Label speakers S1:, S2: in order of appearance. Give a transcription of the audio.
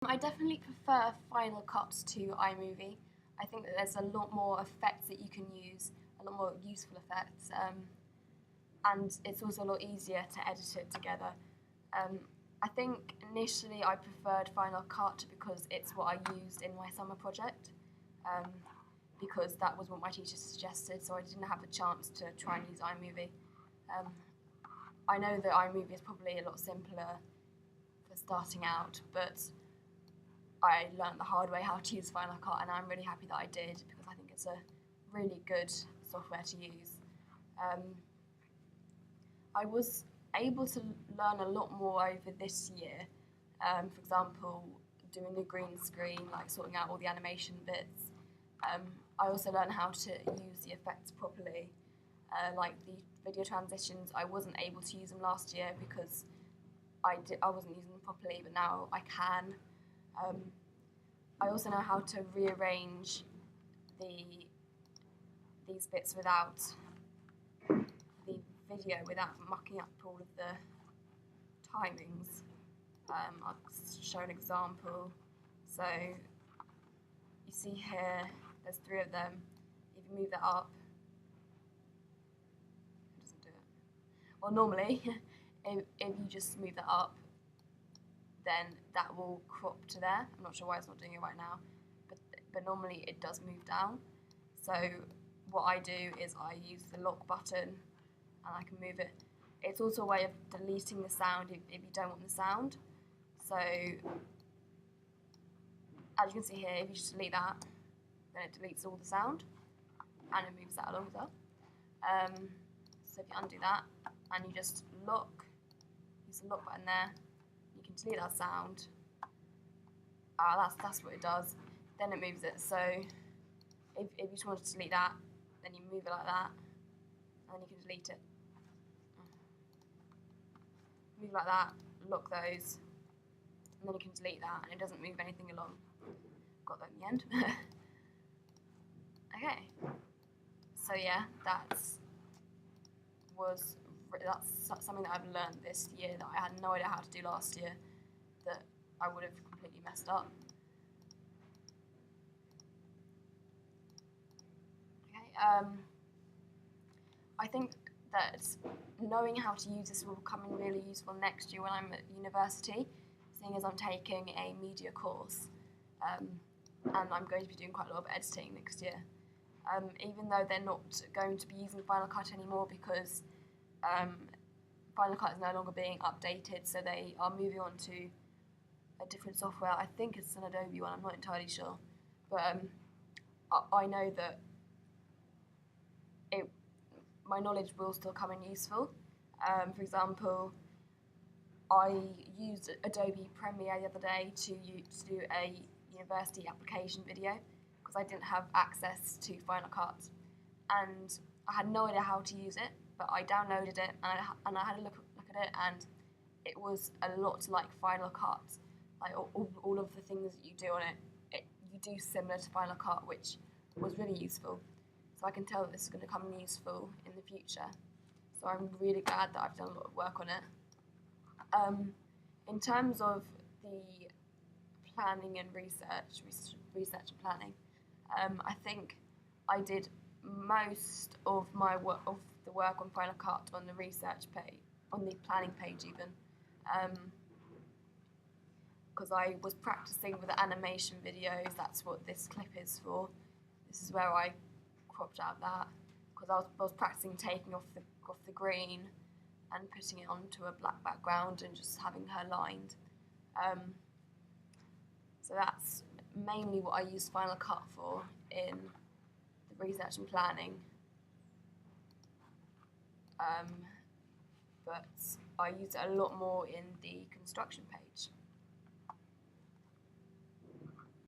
S1: I definitely prefer Final Cut to iMovie. I think that there's a lot more effects that you can use, a lot more useful effects, and it's also a lot easier to edit it together. Um, I think initially I preferred Final Cut because it's what I used in my summer project, um, because that was what my teacher suggested, so I didn't have a chance to try and use iMovie. Um, I know that iMovie is probably a lot simpler for starting out, but I learned the hard way how to use Final Cut, and I'm really happy that I did because I think it's a really good software to use. Um, I was able to learn a lot more over this year. For example, doing the green screen, like sorting out all the animation bits. Um, I also learned how to use the effects properly, like the video transitions. I wasn't able to use them last year because I wasn't using them properly, but now I can. Um, I also know how to rearrange the these bits without the video, without mucking up all of the timings. I'll show an example. So you see here, there's 3 of them. If you move that up, it doesn't do it. Well, normally, if you just move that up, then that will crop to there. I'm not sure why it's not doing it right now, but normally it does move down. So what I do is I use the lock button and I can move it. It's also a way of deleting the sound if you don't want the sound. So as you can see here, if you just delete that, then it deletes all the sound and it moves that along as well. So if you undo that and you just lock, use the lock button there, you can delete that sound. That's what it does. Then it moves it. So if you just wanted to delete that, then you move it like that, and then you can delete it. Move like that, lock those, and then you can delete that, and it doesn't move anything along. Got that in the end. Okay. So yeah, that's something that I've learned this year that I had no idea how to do last year, that I would have completely messed up. Okay. I think that knowing how to use this will come in really useful next year when I'm at university, seeing as I'm taking a media course, and I'm going to be doing quite a lot of editing next year. Even though they're not going to be using Final Cut anymore because Final Cut is no longer being updated, so they are moving on to a different software. I think it's an Adobe one, I'm not entirely sure. But I know that my knowledge will still come in useful. For example, I used Adobe Premiere the other day to do a university application video because I didn't have access to Final Cut, and I had no idea how to use it, but I downloaded it and I had a look at it, and it was a lot like Final Cut. Like all of the things that you do on it, you do similar to Final Cut, which was really useful. So I can tell that this is going to come useful in the future. So I'm really glad that I've done a lot of work on it. In terms of the planning and research and planning, I think I did most of the work on Final Cut on the research page, on the planning page even, because I was practicing with the animation videos. That's what this clip is for. This is where I cropped out that, because I was practicing taking off the green and putting it onto a black background and just having her lined. So that's mainly what I use Final Cut for in the research and planning. But I use it a lot more in the construction page.